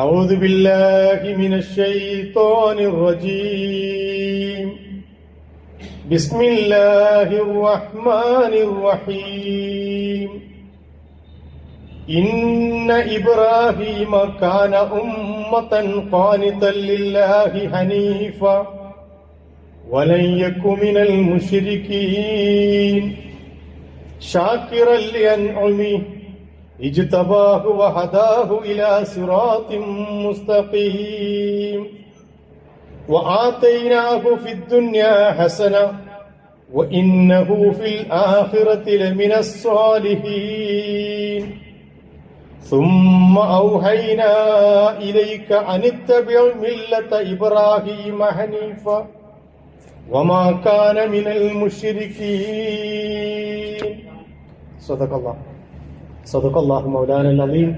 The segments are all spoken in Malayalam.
أعوذ بالله من الشيطان الرجيم بسم الله الرحمن الرحيم إن إبراهيم كان أمة قانتا لله حنيفا ولن يكن من المشركين شاكرا لأنعمه اجتباه وهداه إلى صراط مستقيم وآتيناه في الدنيا حسنة وإنه في الآخرة لمن الصالحين ثم أوحينا إليك أن اتبع ملة إبراهيم حنيفا وما كان من المشركين صدق الله مولانا العظيم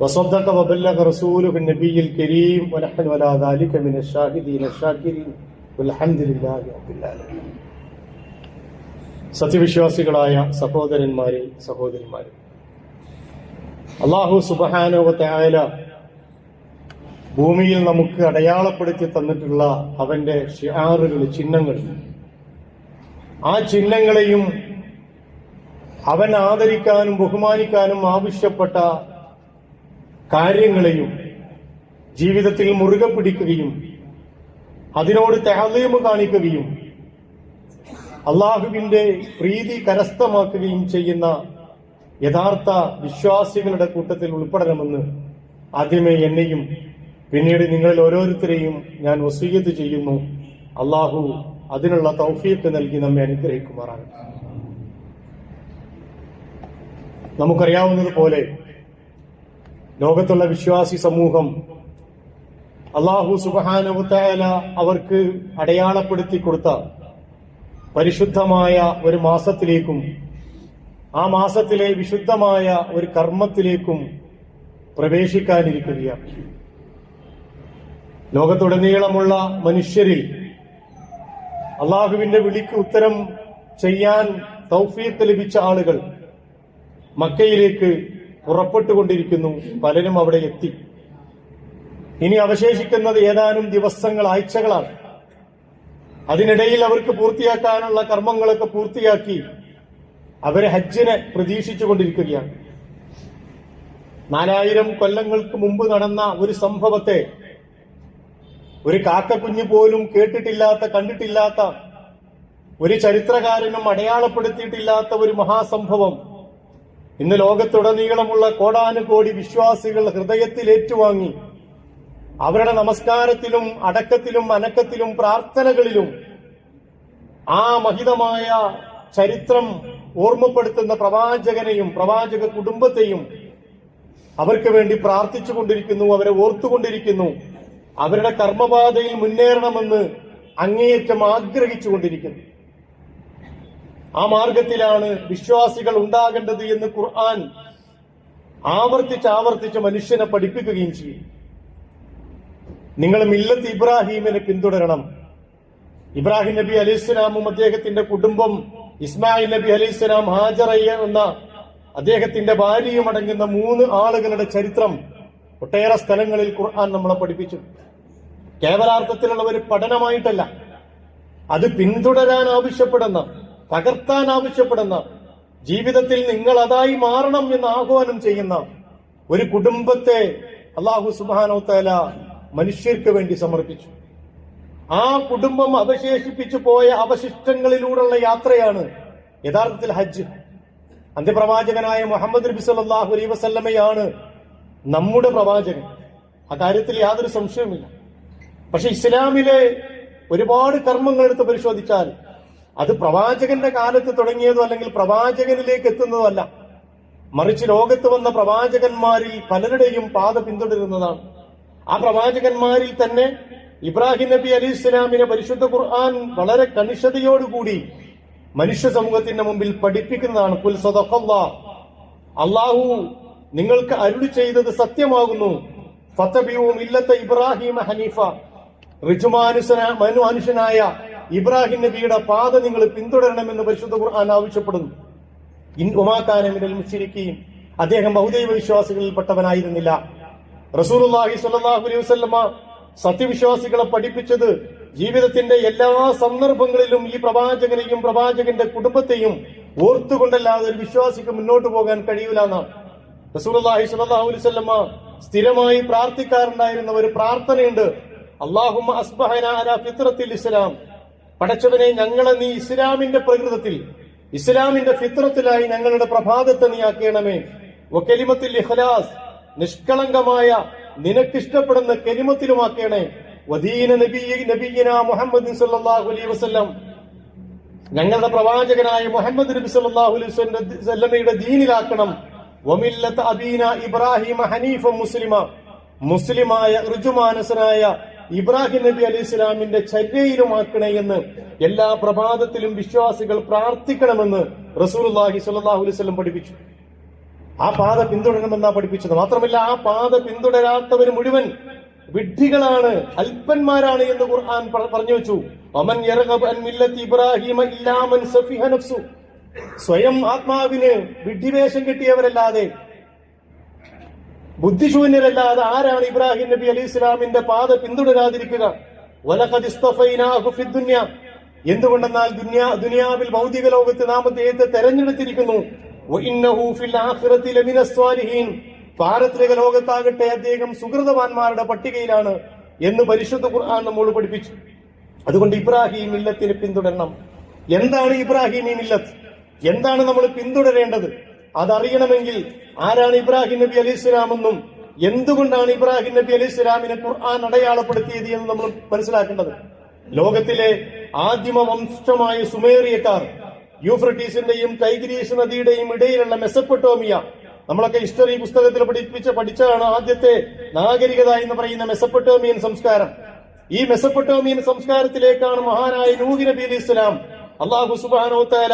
وصدق وبلغ رسوله النبي الكريم ونحن على ذلك من الشاهدين الشاكرين والحمد لله رب العالمين. സത്യവിശ്വാസികളായ സഹോദരന്മാരെ സഹോദരിമാരെ, അല്ലാഹു സുബ്ഹാനഹു വ തആല ഭൂമിയിൽ നമുക്ക് അടയാളപ്പെടുത്തി തന്നിട്ടുള്ള അവന്റെ ശിആറുകൾ, ചിഹ്നങ്ങൾ, ആ ചിഹ്നങ്ങളെയും അവൻ ആദരിക്കാനും ബഹുമാനിക്കാനും ആവശ്യപ്പെട്ട കാര്യങ്ങളെയും ജീവിതത്തിൽ മുറുകെ പിടിക്കുകയും അതിനോട് തഅ്ളീം കാണിക്കുകയും അള്ളാഹുവിന്റെ പ്രീതി കരസ്ഥമാക്കുകയും ചെയ്യുന്ന യഥാർത്ഥ വിശ്വാസികളുടെ കൂട്ടത്തിൽ ഉൾപ്പെടണമെന്ന് ആദ്യമേ എന്നെയും പിന്നീട് നിങ്ങളിൽ ഓരോരുത്തരെയും ഞാൻ വസിയ്യത്ത് ചെയ്യുന്നു. അള്ളാഹു അതിനുള്ള തൗഫീഖ് നൽകി നമ്മെ അനുഗ്രഹിക്കുമാറാകട്ടെ. നമുക്കറിയാവുന്നതുപോലെ ലോകത്തുള്ള വിശ്വാസി സമൂഹം അല്ലാഹു സുബ്ഹാനഹു വ തആല അവർക്ക് അടയാളപ്പെടുത്തി കൊടുത്ത പരിശുദ്ധമായ ഒരു മാസത്തിലേക്കും ആ മാസത്തിലെ വിശുദ്ധമായ ഒരു കർമ്മത്തിലേക്കും പ്രവേശിക്കാനിരിക്കുകയാണ്. ലോകത്തുടനീളമുള്ള മനുഷ്യരിൽ അള്ളാഹുവിന്റെ വിളിക്ക് ഉത്തരം ചെയ്യാൻ തൗഫീഖ് ലഭിച്ച ആളുകൾ മക്കയിലേക്ക് പുറപ്പെട്ടുകൊണ്ടിരിക്കുന്നു. പലരും അവിടെ എത്തി. ഇനി അവശേഷിക്കുന്നത് ഏതാനും ദിവസങ്ങൾ, ആഴ്ചകളാണ്. അതിനിടയിൽ അവർക്ക് പൂർത്തിയാക്കാനുള്ള കർമ്മങ്ങളൊക്കെ പൂർത്തിയാക്കി അവരെ ഹജ്ജിനെ പ്രതീക്ഷിച്ചുകൊണ്ടിരിക്കുകയാണ്. 4000 കൊല്ലങ്ങൾക്ക് മുമ്പ് നടന്ന ഒരു സംഭവത്തെ ഒരു കാക്കക്കുഞ്ഞ് പോലും കേട്ടിട്ടില്ലാത്ത, കണ്ടിട്ടില്ലാത്ത, ഒരു ചരിത്രകാരനും അടയാളപ്പെടുത്തിയിട്ടില്ലാത്ത ഒരു മഹാസംഭവം ഇന്ന് ലോകത്തുടനീളമുള്ള കോടാനുകോടി വിശ്വാസികൾ ഹൃദയത്തിൽ ഏറ്റുവാങ്ങി അവരുടെ നമസ്കാരത്തിലും അടക്കത്തിലും അനക്കത്തിലും പ്രാർത്ഥനകളിലും ആ മഹിതമായ ചരിത്രം ഓർമ്മപ്പെടുത്തുന്ന പ്രവാചകനെയും പ്രവാചക കുടുംബത്തെയും അവർക്ക് വേണ്ടി പ്രാർത്ഥിച്ചുകൊണ്ടിരിക്കുന്നു, അവരെ ഓർത്തുകൊണ്ടിരിക്കുന്നു, അവരുടെ കർമ്മപാതയിൽ മുന്നേറണമെന്ന് അങ്ങേയറ്റം ആഗ്രഹിച്ചുകൊണ്ടിരിക്കുന്നു. ആ മാർഗത്തിലാണ് വിശ്വാസികൾ ഉണ്ടാകേണ്ടത് എന്ന് ഖുർആൻ ആവർത്തിച്ച് മനുഷ്യനെ പഠിപ്പിക്കുകയും ചെയ്യും. നിങ്ങൾ മില്ലത്ത് ഇബ്രാഹീമിനെ പിന്തുടരണം. ഇബ്രാഹിം നബി അലൈഹിസ്സലാമും അദ്ദേഹത്തിന്റെ കുടുംബം, ഇസ്മായിൽ നബി അലൈഹിസ്സലാം, ഹാജറയ്യ എന്ന അദ്ദേഹത്തിന്റെ ഭാര്യയും അടങ്ങുന്ന 3 ആളുകളുടെ ചരിത്രം ഒട്ടേറെ സ്ഥലങ്ങളിൽ ഖുർആൻ നമ്മളെ പഠിപ്പിച്ചു. കേവലാർത്ഥത്തിലുള്ള ഒരു പഠനമായിട്ടല്ല, അത് പിന്തുടരാൻ ആവശ്യപ്പെടുന്ന, പകർത്താൻ ആവശ്യപ്പെടുന്ന, ജീവിതത്തിൽ നിങ്ങൾ അതായി മാറണം എന്ന് ആഹ്വാനം ചെയ്യുന്ന ഒരു കുടുംബത്തെ അല്ലാഹു സുബ്ഹാനഹു വ തആല മനുഷ്യർക്ക് വേണ്ടി സമർപ്പിച്ചു. ആ കുടുംബം അവശേഷിപ്പിച്ചു പോയ അവശിഷ്ടങ്ങളിലൂടെയുള്ള യാത്രയാണ് യഥാർത്ഥത്തിൽ ഹജ്ജ്. അന്ത്യപ്രവാചകനായ മുഹമ്മദ് നബി സല്ലല്ലാഹു അലൈഹി വസല്ലമയാണ് നമ്മുടെ പ്രവാചകൻ. ആ കാര്യത്തിൽ യാതൊരു സംശയവുമില്ല. പക്ഷെ ഇസ്ലാമിലെ ഒരുപാട് കർമ്മങ്ങൾ എടുത്ത് പരിശോധിച്ചാൽ അത് പ്രവാചകന്റെ കാലത്ത് തുടങ്ങിയതോ അല്ലെങ്കിൽ പ്രവാചകനിലേക്ക് എത്തുന്നതോ അല്ല, മറിച്ച് ലോകത്ത് വന്ന പ്രവാചകന്മാരിൽ പലരുടെയും പാത പിന്തുടരുന്നതാണ്. ആ പ്രവാചകന്മാരിൽ തന്നെ ഇബ്രാഹിം നബി അലൈഹി സ്വലാമിനെ പരിശുദ്ധ ഖുർആൻ വളരെ കണിശതയോടുകൂടി മനുഷ്യ സമൂഹത്തിന്റെ മുമ്പിൽ പഠിപ്പിക്കുന്നതാണ്. ഖുൽ സദഖല്ലാഹ്, അല്ലാഹു നിങ്ങൾക്ക് അരുളി ചെയ്തത് സത്യമാകുന്നു. ഫതബിഉ മില്ലത ഇബ്രാഹിം ഹനീഫ, മനുഷ്യനായ ഇബ്രാഹിം നബിയുടെ പാത നിങ്ങൾ പിന്തുടരണമെന്ന് പരിശുദ്ധ ഖുർആൻ ആവശ്യപ്പെടുന്നു. ഉമാ കാന മിനൽ മുശ്രിക്കീൻ, അദ്ദേഹം ബഹുദൈവ വിശ്വാസികളിൽപ്പെട്ടവനായിരുന്നില്ല. റസൂലുള്ളാഹി സ്വല്ലല്ലാഹു അലൈഹി വസല്ലമ സത്യവിശ്വാസികളെ പഠിപ്പിച്ചത് ജീവിതത്തിന്റെ എല്ലാ സന്ദർഭങ്ങളിലും ഈ പ്രവാചകനെയും പ്രവാചകന്റെ കുടുംബത്തെയും ഓർത്തുകൊണ്ടല്ലാതെ ഒരു വിശ്വാസിക്ക് മുന്നോട്ട് പോകാൻ കഴിയൂല എന്നാണ്. റസൂലുള്ളാഹി സ്വല്ലല്ലാഹു അലൈഹി വസല്ലമ സ്ഥിരമായി പ്രാർത്ഥിക്കാറുണ്ടായിരുന്ന ഒരു പ്രാർത്ഥനയുണ്ട്. അല്ലാഹുമ്മ അസ്ബഹനാ അലാ ഫിത്രത്തിൽ ഇസ്ലാം. പടച്ചവനെ, ഞങ്ങളെ നീ ഇസ്ലാമിന്റെ പ്രകൃതത്തിൽ, ഇസ്ലാമിന്റെ ഫിത്രത്തിലായി ഞങ്ങളുടെ പ്രഭാതത്തെ നീ ആക്കണമേ. വകലിമത്തുൽ ഇഖ്ലാസ്, നിഷ്കളങ്കമായ നിനക്കിഷ്ടപ്പെടുന്ന കലിമത്തിലുമാക്കണേ. വദീന നബിയ്യിന മുഹമ്മദ് സല്ലല്ലാഹു അലൈഹി വസല്ലം, ഞങ്ങളുടെ പ്രവാചകനായ മുഹമ്മദ് നബി സല്ലല്ലാഹു അലൈഹി വസല്ലമയുടെ ദീനിലാക്കണം. വമില്ലത അബീന ഇബ്രാഹിം ഹനീഫ മുസ്ലിമ, മുസ്ലിമായ ഋജുമാനസനായ ഇബ്രാഹിം നബി അലൈഹി ഇസ്ലാമിന്റെ ചര്യയിലുമാക്കണേ എന്ന് എല്ലാ പ്രഭാതത്തിലും വിശ്വാസികൾ പ്രാർത്ഥിക്കണമെന്ന് റസൂലുള്ളാഹി സ്വല്ലല്ലാഹു അലൈഹി വസല്ലം പഠിപ്പിച്ചു. ആ പാത പിന്തുടരണമെന്നാ പഠിപ്പിച്ചത്. മാത്രമല്ല, ആ പാത പിന്തുടരാത്തവർ മുഴുവൻ വിഡ്ഢികളാണ്, അല്പന്മാരാണ് എന്ന് ഖുർആൻ പറഞ്ഞു വെച്ചു. വമൻ യർഗബു അൻ മില്ലത്തി ഇബ്രാഹിമ ഇല്ലാ മൻ സഫിഹ നഫ്സു. സ്വയം ആത്മാവിന് വിഡ്ഢിവേഷം കിട്ടിയവരല്ലാതെ, ബുദ്ധിശൂന്യരല്ലാതെ ആരാണ് ഇബ്രാഹിം നബി അലൈഹി ഇസ്ലാമിന്റെ പാത പിന്തുടരാതിരിക്കുക? വലഖദ് ഇസ്തഫൈനാഹു ഫിദ്ദുനിയ. എന്തുകൊണ്ടെന്നാൽ ദുനിയാവിൽ ഭൗതിക ലോകത്ത് നാം അദ്ദേഹത്തെ തെരഞ്ഞെടുത്തിരിക്കുന്നു. വഇന്നഹു ഫിൽ ആഖിറതി ലമിനസ് സ്വാലിഹീൻ. പാരത്രിക ലോകത്താകട്ടെ അദ്ദേഹം സുഹൃതവാന്മാരുടെ പട്ടികയിലാണ് എന്ന് പരിശുദ്ധ ഖുർആൻ നമ്മോട് പഠിപ്പിച്ചു. അതുകൊണ്ട് ഇബ്രാഹിം മില്ലത്തിനെ പിന്തുടരണം. എന്താണ് ഇബ്രാഹിം മില്ലത്ത്? എന്താണ് നമ്മൾ പിന്തുടരേണ്ടത്? അതറിയണമെങ്കിൽ ആരാണ് ഇബ്രാഹിം നബി അലൈഹി ഇസ്ലാമെന്നും എന്തുകൊണ്ടാണ് ഇബ്രാഹിം നബി അലൈഹി ഇസ്ലാമിനെ ഖുർആൻ അടയാളപ്പെടുത്തിയത് എന്ന് നമ്മൾ മനസ്സിലാക്കേണ്ടത്. ലോകത്തിലെ ആദിമ വംശമായ സുമേറിയക്കാർ, യൂഫ്രട്ടീസിന്റെയും ടൈഗ്രീസ് നദിയുടെയും ഇടയിലുള്ള മെസപ്പൊട്ടോമിയ, നമ്മളൊക്കെ ഹിസ്റ്ററി പുസ്തകത്തിൽ പഠിച്ചതാണ് ആദ്യത്തെ നാഗരികത എന്ന് പറയുന്ന മെസപ്പൊട്ടോമിയൻ സംസ്കാരം. ഈ മെസപ്പൊട്ടോമിയൻ സംസ്കാരത്തിലേക്കാണ് മഹാനായ നൂഹ് നബി അലൈഹി ഇസ്ലാം അല്ലാഹു സുബ്ഹാനഹു വ തആല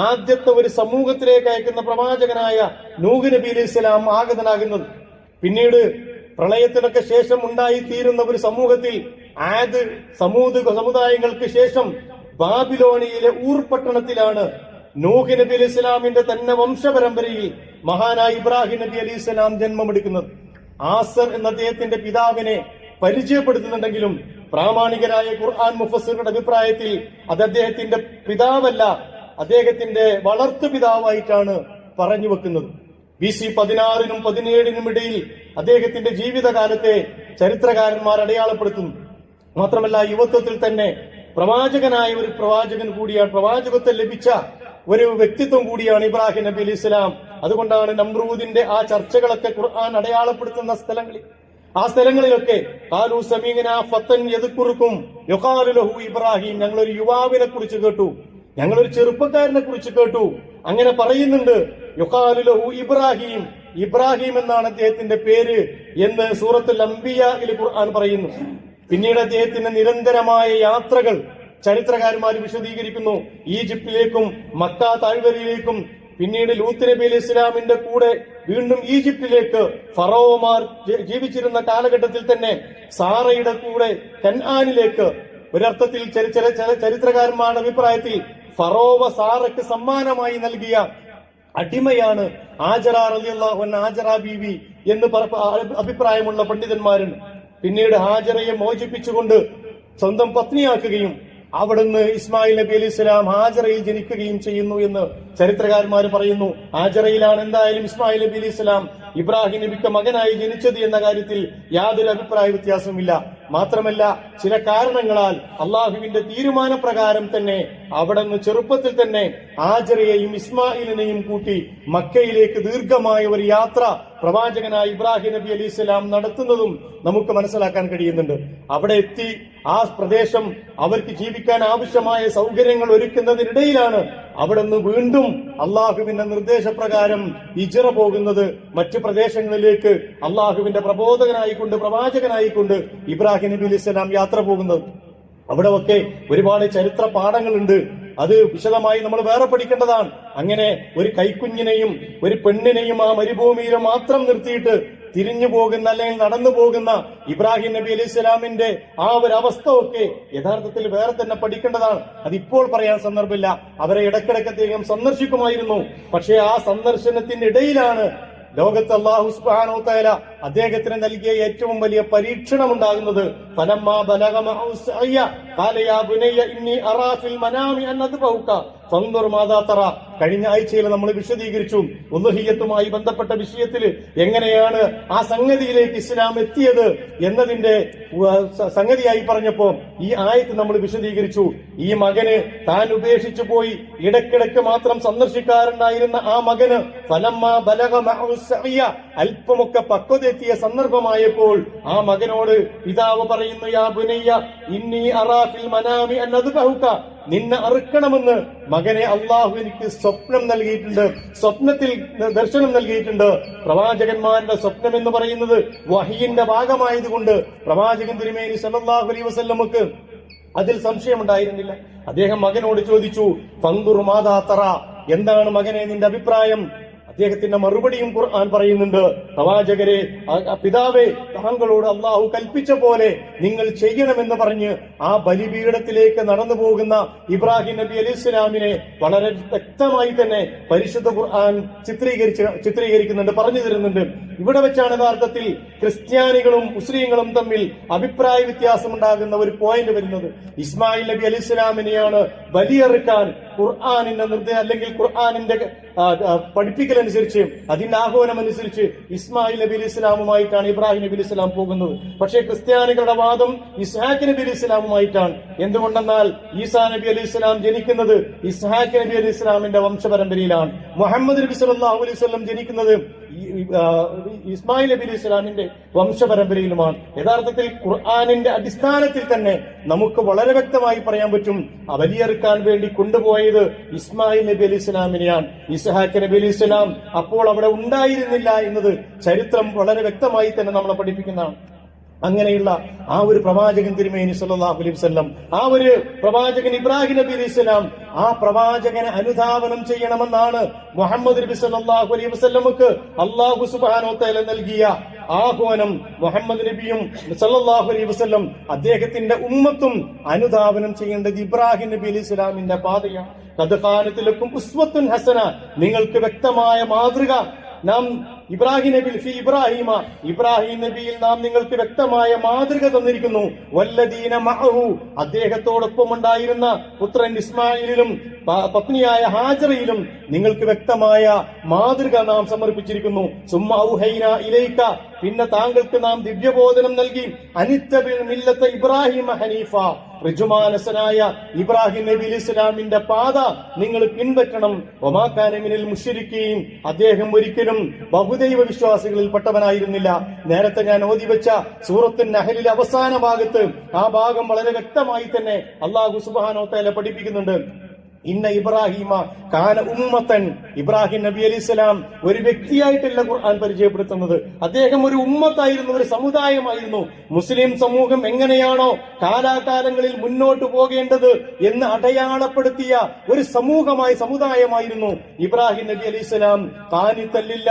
ആദ്യത്തെ ഒരു സമൂഹത്തിലേക്ക് അയക്കുന്ന പ്രവാചകനായ നൂഹ് നബി അലൈഹി ഇസ്ലാം ആഗതനാകുന്നത്. പിന്നീട് പ്രളയത്തിനൊക്കെ ശേഷം ഉണ്ടായിത്തീരുന്ന ഒരു സമൂഹത്തിൽ ആദ്, സമൂദ് സമുദായങ്ങൾക്ക് ശേഷം ബാബിലോണിയിലെ ഊർ പട്ടണത്തിലാണ് നൂഹ് നബി അലൈഹി ഇസ്ലാമിന്റെ തന്നെ വംശപരമ്പരയിൽ മഹാനായ ഇബ്രാഹിം നബി അലൈഹി ഇസ്ലാം ജന്മമെടുക്കുന്നത്. ആസർ എന്ന അദ്ദേഹത്തിന്റെ പിതാവിനെ പരിചയപ്പെടുത്തുന്നുണ്ടെങ്കിലും പ്രാമാണികരായ ഖുർആൻ മുഫസ്സിറുടെ അഭിപ്രായത്തിൽ അത് അദ്ദേഹത്തിന്റെ പിതാവല്ല, അദ്ദേഹത്തിന്റെ വളർത്തു പിതാവായിട്ടാണ് പറഞ്ഞു വെക്കുന്നത്. BC 16 17 ഇടയിൽ അദ്ദേഹത്തിന്റെ ജീവിതകാലത്തെ ചരിത്രകാരന്മാർ അടയാളപ്പെടുത്തുന്നു. മാത്രമല്ല, യുവത്വത്തിൽ തന്നെ പ്രവാചകനായ ഒരു പ്രവാചകൻ കൂടിയാണ്, പ്രവാചകത്വം ലഭിച്ച ഒരു വ്യക്തിത്വം കൂടിയാണ് ഇബ്രാഹിം നബി അലൈഹി ഇസ്ലാം. അതുകൊണ്ടാണ് നമ്രൂദിന്റെ ആ ചർച്ചകളൊക്കെ ഖുർആൻ അടയാളപ്പെടുത്തുന്ന ആ സ്ഥലങ്ങളിലൊക്കെ ഖാലൂ സമീഅനാ ഫത്തൻ യദ്കുറുക്കും യുഖാലു ലഹു ഇബ്രാഹിം, ഞങ്ങളൊരു യുവാവിനെ കുറിച്ച് കേട്ടു, ഞങ്ങളൊരു ചെറുപ്പക്കാരനെ കുറിച്ച് കേട്ടു, അങ്ങനെ പറയുന്നുണ്ട്. യുഖാലു ലഹു ഇബ്രാഹിം, ഇബ്രാഹിം എന്നാണ് അദ്ദേഹത്തിന്റെ പേര് എന്ന് സൂറത്തുൽ അംബിയായിൽ ഖുർആൻ പറയുന്നു. പിന്നീട് അദ്ദേഹത്തിന്റെ നിരന്തരമായ യാത്രകൾ ചരിത്രകാരന്മാർ വിശദീകരിക്കുന്നു. ഈജിപ്തിലേക്കും മക്ക താഴ്വരയിലേക്കും, പിന്നീട് ലൂത്ത് നബി അലൈഹി ഇസ്ലാമിന്റെ കൂടെ വീണ്ടും ഈജിപ്തിലേക്ക്, ഫറോവമാർ ജീവിച്ചിരുന്ന കാലഘട്ടത്തിൽ തന്നെ സാറയുടെ കൂടെ കൻആനിലേക്ക്. ഒരർത്ഥത്തിൽ ചരിത്രകാരന്മാരുടെ അഭിപ്രായത്തിൽ ഫറോവ സാറയ്ക്ക് സമ്മാനമായി നൽകിയ അടിമയാണ് ആജറ റളിയല്ലാഹു അൻഹ, ആജറ ബീവി എന്ന് അഭിപ്രായമുള്ള പണ്ഡിതന്മാരുണ്ട്. പിന്നീട് ഹാജറയെ മോചിപ്പിച്ചുകൊണ്ട് സ്വന്തം പത്നിയാക്കുകയും അവിടുന്ന് ഇസ്മായിൽ നബി അലൈഹി സ്വലാം ഹാജറയിൽ ജനിക്കുകയും ചെയ്യുന്നു എന്ന് ചരിത്രകാരന്മാർ പറയുന്നു. ഹാജറയിലാണ് എന്തായാലും ഇസ്മായിൽ നബി അലൈഹി സ്വലാം ഇബ്രാഹിം നബിക്ക് മകനായി ജനിച്ചത് എന്ന കാര്യത്തിൽ യാതൊരു അഭിപ്രായ വ്യത്യാസവുമില്ല. മാത്രമല്ല, ചില കാരണങ്ങളാൽ അള്ളാഹുവിന്റെ തീരുമാനപ്രകാരം തന്നെ അവിടുന്ന് ചെറുപ്പത്തിൽ തന്നെ ഹാജറയെയും ഇസ്മായിലിനെയും കൂട്ടി മക്കയിലേക്ക് ദീർഘമായ ഒരു യാത്ര പ്രവാചകനായ ഇബ്രാഹിം നബി അലൈഹി സ്വലാം നടത്തുന്നതും നമുക്ക് മനസ്സിലാക്കാൻ കഴിയുന്നുണ്ട്. അവിടെ എത്തി ആ പ്രദേശം അവർക്ക് ജീവിക്കാൻ ആവശ്യമായ സൗകര്യങ്ങൾ ഒരുക്കുന്നതിനിടയിലാണ് അവിടുന്ന് വീണ്ടും അള്ളാഹുവിന്റെ നിർദ്ദേശപ്രകാരം ഹിജ്റ പോകുന്നത്. മറ്റു പ്രദേശങ്ങളിലേക്ക് അള്ളാഹുവിന്റെ പ്രബോധകനായിക്കൊണ്ട്, പ്രവാചകനായിക്കൊണ്ട് ഇബ്രാഹിം നബി അലൈഹി സ്വലാം യാത്ര പോകുന്നത്. അവിടെ ഒക്കെ ഒരുപാട് ചരിത്ര പാഠങ്ങളുണ്ട്. അത് വിശദമായി നമ്മൾ വേറെ പഠിക്കേണ്ടതാണ്. അങ്ങനെ ഒരു കൈക്കുഞ്ഞിനെയും ഒരു പെണ്ണിനെയും ആ മരുഭൂമിയിൽ മാത്രം നിർത്തിയിട്ട് തിരിഞ്ഞു പോകുന്ന അല്ലെങ്കിൽ നടന്നു പോകുന്ന ഇബ്രാഹിം നബി അലൈഹി സ്വലാമിന്റെ ആ ഒരു അവസ്ഥ ഒക്കെ യഥാർത്ഥത്തിൽ വേറെ തന്നെ പഠിക്കേണ്ടതാണ്. അതിപ്പോൾ പറയാൻ സന്ദർഭമില്ല. അവരെ ഇടയ്ക്കിടയ്ക്ക് അദ്ദേഹം സന്ദർശിക്കുമായിരുന്നു. പക്ഷേ ആ സന്ദർശനത്തിന്റെ ഇടയിലാണ് ലോകത്ത് അല്ലാഹു സുബ്ഹാനഹു വതആല അദ്ദേഹത്തിന് നൽകിയ ഏറ്റവും വലിയ പരീക്ഷണം ഉണ്ടാകുന്നത് ഫലമ്മാ ബലഗ മഅഹു സഅയ ഖാല യാ ബുനയ്യ ഇന്നി അറാ ഫിൽ മനാമി അൻ അദ്ബഹുക ഫൻദുർ മാദാ തറ. കഴിഞ്ഞ ആഴ്ചയിൽ നമ്മൾ വിശദീകരിച്ചു ഉളുഹിയ്യത്തുമായി ബന്ധപ്പെട്ട വിഷയത്തിൽ എങ്ങനെയാണ് ആ സംഗതിയിലേക്ക് ഇസ്ലാം എത്തിയത് എന്നതിന്റെ സംഗതിയായി പറഞ്ഞപ്പോ ഈ ആയത്ത് നമ്മൾ വിശദീകരിച്ചു. ഈ മകന് താൻ ഉപേക്ഷിച്ചു പോയി ഇടക്കിടക്ക് മാത്രം സന്ദർശിക്കാറുണ്ടായിരുന്ന ആ മകന് ഫലമ്മാ ബലഗ മഅഹു സഅയ അല്പമൊക്കെ പക്വതെത്തിയ സന്ദർഭമായപ്പോൾ ആ മകനോട് പിതാവ് പറയുന്നു യാ ബുനയ്യ ഇന്നി അറാ ഫിൽ മനാമി അൻ അദ്ബഹുക, നിന്നെ അറുക്കണമെന്ന് മകനെ അള്ളാഹു എനിക്ക് സ്വപ്നം നൽകിയിട്ടുണ്ട്, സ്വപ്നത്തിൽ ദർശനം നൽകിയിട്ടുണ്ട്. പ്രവാചകന്മാരുടെ സ്വപ്നം എന്ന് പറയുന്നത് വഹയിന്റെ ഭാഗമായതുകൊണ്ട് പ്രവാചകൻ തിരുമേനി സല്ലല്ലാഹു അലൈഹി വസല്ലമക്ക് അതിൽ സംശയമുണ്ടായിരുന്നില്ല. അദ്ദേഹം മകനോട് ചോദിച്ചു ഫൻദുർ മാദാ തറ, എന്താണ് മകനെ നിന്റെ അഭിപ്രായം? അദ്ദേഹത്തിന്റെ മറുപടിയും ഖുർആൻ പറയുന്നുണ്ട്, പ്രവാചകരെ, പിതാവേ, താങ്കളോട് അള്ളാഹു കൽപ്പിച്ച പോലെ നിങ്ങൾ ചെയ്യണമെന്ന് പറഞ്ഞ് ആ ബലിപീഠത്തിലേക്ക് നടന്നു പോകുന്ന ഇബ്രാഹിം നബി അലൈഹിസ്സലാമിനെ വളരെ വ്യക്തമായി തന്നെ പരിശുദ്ധ ഖുർആൻ ചിത്രീകരിക്കുന്നുണ്ട്, പറഞ്ഞു തരുന്നുണ്ട്. ഇവിടെ വെച്ചാണ് യഥാർത്ഥത്തിൽ ക്രിസ്ത്യാനികളും മുസ്ലിങ്ങളും തമ്മിൽ അഭിപ്രായ വ്യത്യാസം ഉണ്ടാകുന്ന ഒരു പോയിന്റ് വരുന്നത്. ഇസ്മായിൽ നബി അലൈഹിസ്സലാമിനെയാണ് ബലിയെറുക്കാൻ ഖുർആനിന്റെ നിർദ്ദേശം അല്ലെങ്കിൽ ഖുർആനിന്റെ പഠിപ്പിക്കലനുസരിച്ച് അതിന്റെ ആഹ്വാനം അനുസരിച്ച് ഇസ്മായിൽ നബി അലൈഹി ഇസ്ലാമുമായിട്ടാണ് ഇബ്രാഹിം നബി അലൈഹി ഇസ്ലാം പോകുന്നത്. പക്ഷേ ക്രിസ്ത്യാനികളുടെ വാദം ഇസ്ഹാഖ് നബി അലൈഹി ഇസ്ലാമുമായിട്ടാണ്. എന്തുകൊണ്ടെന്നാൽ ഈസാ നബി അലൈഹി ഇസ്ലാം ജനിക്കുന്നത് ഇസ്ഹാഖ് നബി അലൈഹി ഇസ്ലാമിന്റെ വംശപരമ്പരയിലാണ്. മുഹമ്മദ് നബി സല്ലല്ലാഹു അലൈഹി വസല്ലം ജനിക്കുന്നത് ഇസ്മായിൽ നബി അലൈഹി ഇസ്ലാമിന്റെ വംശപരമ്പരയിലുമാണ്. യഥാർത്ഥത്തിൽ ഖുർആനിന്റെ അടിസ്ഥാനത്തിൽ തന്നെ നമുക്ക് വളരെ വ്യക്തമായി പറയാൻ പറ്റും ബലിയെറുക്കാൻ വേണ്ടി കൊണ്ടുപോയത് ഇസ്മായിൽ നബി അലൈഹി ഇസ്ലാമിനെയാണ്. ഇസ്ഹാഖ് നബി അലൈഹി ഇസ്ലാം അപ്പോൾ അവിടെ ഉണ്ടായിരുന്നില്ല എന്നത് ചരിത്രം വളരെ വ്യക്തമായി തന്നെ നമ്മളെ പഠിപ്പിക്കുന്നതാണ്. അങ്ങനെയുള്ള ആ ഒരു പ്രവാചകൻ തിരുമേനി സല്ലല്ലാഹു അലൈഹി വസല്ലം, ആ ഒരു പ്രവാചകൻ ഇബ്രാഹിം നബി അലൈഹി സ്വലാം, ആ പ്രവാചകനെ അനുധാവനം ചെയ്യണമെന്നാണ് മുഹമ്മദ് നബി സല്ലല്ലാഹു അലൈഹി വസല്ലമക്ക് അല്ലാഹു സുബ്ഹാനഹു വ തആല നൽകിയ ആഹ്വാനം. മുഹമ്മദ് നബിയും സല്ലല്ലാഹു അലൈഹി വസല്ലം അദ്ദേഹത്തിന്റെ ഉമ്മത്തും അനുധാവനം ചെയ്യേണ്ടത് ഇബ്രാഹിം നബി അലൈഹി സ്വലാമിന്റെ പാതയാണ്. ഖദ് ഖാനത് ലക്കും ഉസ്വത്തുൻ ഹസന, നിങ്ങൾക്ക് വ്യക്തമായ മാതൃക നാം ഇബ്രാഹിം നബിയിൽ നാം നിങ്ങൾക്ക് വ്യക്തമായ മാതൃക തന്നിരിക്കുന്നു. വല്ലദീന മഅഹു, അദ്ദേഹത്തോടൊപ്പം ഉണ്ടായിരുന്ന പുത്രൻ ഇസ്മായിലിലും പത്നിയായ ഹാജറയിലും നിങ്ങൾക്ക് വ്യക്തമായ മാതൃക നാം സമർപ്പിച്ചിരിക്കുന്നു. സുമ്മ ഔഹൈന ഇലൈക, പിന്നെ താങ്കൾക്ക് നാം ദിവ്യബോധനം നൽകി അനിത്തബിൽ മില്ലത്ത ഇബ്രാഹിം ഹനീഫ, ഋജുമാനസനായ ഇബ്രാഹിം നബി അലൈഹി ഇസ്ലാമിന്റെ പാത നിങ്ങൾ പിൻപറ്റണം. വമാ കാന മിനൽ മുശ്രിക്കീൻ, അദ്ദേഹം ഒരിക്കലും ബഹുദൈവ വിശ്വാസികളിൽ പെട്ടവനായിരുന്നില്ല. നേരത്തെ ഞാൻ ഓതി വെച്ച സൂറത്തുൻ നഹലിലെ അവസാന ഭാഗത്ത് ആ ഭാഗം വളരെ വ്യക്തമായി തന്നെ അല്ലാഹു സുബ്ഹാനഹു വ തആല പഠിപ്പിക്കുന്നുണ്ട്. ഇന്ന ഇബ്രാഹിമ കാന ഉമ്മത്തൻ, ഇബ്രാഹിം നബി അലൈഹിസ്സലാം ഒരു വ്യക്തിയായിട്ടല്ല ഖുർആൻ പരിചയപ്പെടുത്തുന്നത്, അദ്ദേഹം ഒരു ഉമ്മത്തായിരുന്നു, ഒരു സമുദായമായിരുന്നു. മുസ്ലിം സമൂഹം എങ്ങനെയാണോ കാലാകാലങ്ങളിൽ മുന്നോട്ട് പോകേണ്ടത് എന്ന് അടയാളപ്പെടുത്തിയ ഒരു സമുദായമായിരുന്നു ഇബ്രാഹിം നബി അലൈഹിസ്സലാം. ഖാനിത്തല്ലില്ല,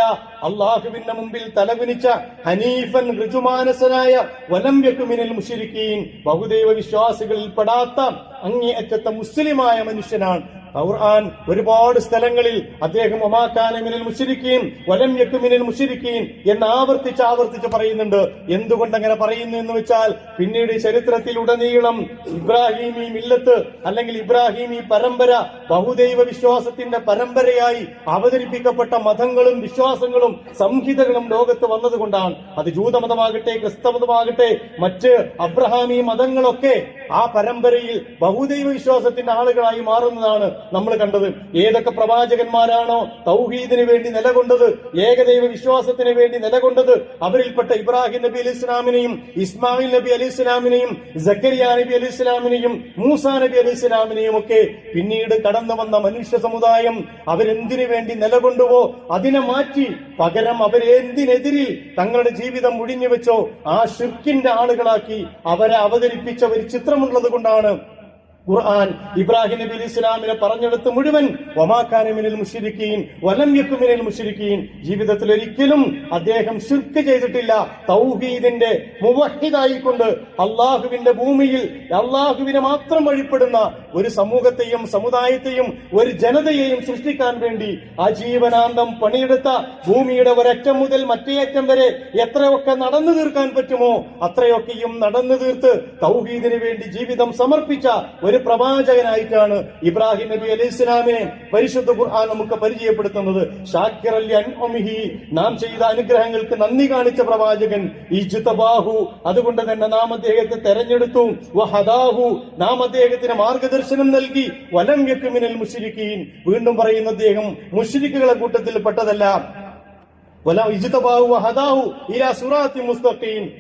അള്ളാഹുവിന്റെ മുമ്പിൽ തലകുനിച്ച ഹനീഫൻ ഋജുമാനസനായ വലം യകു മിനൽ മുശ്രിക്കീൻ, ബഹുദൈവ വിശ്വാസികളിൽ പെടാത്ത അങ്ങേയറ്റത്തെ മുസ്ലിമായ മനുഷ്യനാണ്. ഖുർആൻ ഒരുപാട് സ്ഥലങ്ങളിൽ അദ്ദേഹം വമാ കാന മിനൽ മുശ്രിക്കീൻ വലം യകു മിനൽ മുശ്രിക്കീൻ എന്ന് ആവർത്തിച്ച് പറയുന്നുണ്ട്. എന്തുകൊണ്ട് അങ്ങനെ പറയുന്നു എന്ന് വെച്ചാൽ പിന്നീട് ചരിത്രത്തിലുടനീളം ഇബ്രാഹിമി മില്ലത്ത് അല്ലെങ്കിൽ ഇബ്രാഹിമി പരമ്പര ബഹുദൈവ വിശ്വാസത്തിന്റെ പരമ്പരയായി അവതരിപ്പിക്കപ്പെട്ട മതങ്ങളും വിശ്വാസങ്ങളും സംഹിതകളും ലോകത്ത് വന്നതുകൊണ്ടാണ്. അത് ജൂതമതമാകട്ടെ ക്രിസ്തമതമാകട്ടെ മറ്റ് അബ്രഹാമി മതങ്ങളൊക്കെ ആ പരമ്പരയിൽ ബഹുദൈവ വിശ്വാസത്തിന്റെ ആളുകളായി മാറുന്നതാണ് നമ്മൾ കണ്ടത്. ഏതൊക്കെ പ്രവാചകന്മാരാണോ തൗഹീദിന് വേണ്ടി നിലകൊണ്ടത്, ഏകദൈവ വിശ്വാസത്തിന് വേണ്ടി നിലകൊണ്ടത്, അവരിൽപ്പെട്ട ഇബ്രാഹിം നബി അലൈഹി ഇസ്ലാമിനെയും ഇസ്മായിൽ നബി അലൈഹി ഇസ്ലാമിനെയും സക്കരിയ നബി അലൈഹി ഇസ്ലാമിനെയും മൂസാ നബി അലൈഹി ഇസ്ലാമിനെയും ഒക്കെ പിന്നീട് കടന്നു വന്ന മനുഷ്യ സമുദായം അവരെന്തിനു വേണ്ടി നിലകൊണ്ടുവോ അതിനെ മാറ്റി പകരം അവരെന്തിനെതിരിൽ തങ്ങളുടെ ജീവിതം ഒഴിഞ്ഞു വെച്ചോ ആ ശിർക്കിന്റെ ആളുകളാക്കി അവരെ അവതരിപ്പിച്ച ഒരു ചിത്രമുള്ളത് കൊണ്ടാണ് ഖുർആൻ ഇബ്രാഹിം നബി അലൈഹി ഇസ്ലാമിനെ പറഞ്ഞെടുത്ത് മുഴുവൻ വമാ കാന മിനൽ മുശ്രിക്കീൻ വലം യകുൻ മിനൽ മുശ്രിക്കീൻ, ജീവിതത്തിൽ ഒരിക്കലും അദ്ദേഹം ശിർക്ക് ചെയ്തിട്ടില്ല. തൗഹീദിന്റെ മുവഹിദായിക്കൊണ്ട് അള്ളാഹുവിന്റെ ഭൂമിയിൽ അള്ളാഹുവിനെ മാത്രം വഴിപ്പെടുന്ന ഒരു സമൂഹത്തെയും സമുദായത്തെയും ഒരു ജനതയെയും സൃഷ്ടിക്കാൻ വേണ്ടി ആജീവനാന്തം പണിയെടുത്ത, ഭൂമിയുടെ ഒരറ്റം മുതൽ മറ്റേ അറ്റം വരെ എത്രയൊക്കെ നടന്നു തീർക്കാൻ പറ്റുമോ അത്രയൊക്കെയും നടന്നു തീർത്ത് തൗഹീദിന് വേണ്ടി ജീവിതം സമർപ്പിച്ച ഒരു പ്രവാചകനായിട്ടാണ് ഇബ്രാഹിം നബി അലൈഹി ഇസ്ലാമിനെ പരിശുദ്ധ ഖുർആൻ നമുക്ക് പരിചയപ്പെടുത്തുന്നത്. ഷാക്കിറൽ അൻഉമിഹി, നാം ചെയ്ത അനുഗ്രഹങ്ങൾക്ക് നന്ദി കാണിച്ച പ്രവാചകൻ. ഇജ്തബാഹു, അതുകൊണ്ട് തന്നെ നാം അദ്ദേഹത്തെ തെരഞ്ഞെടുത്തു. വഹദാഹു, നാം അദ്ദേഹത്തിന് മാർഗദർശനം നൽകി. വലം യകുൻ മിനൽ മുശ്രിക്കീൻ, വീണ്ടും പറയുന്ന അദ്ദേഹം മുശ്രിക്കുകളെ കൂട്ടത്തിൽ പെട്ടതല്ല.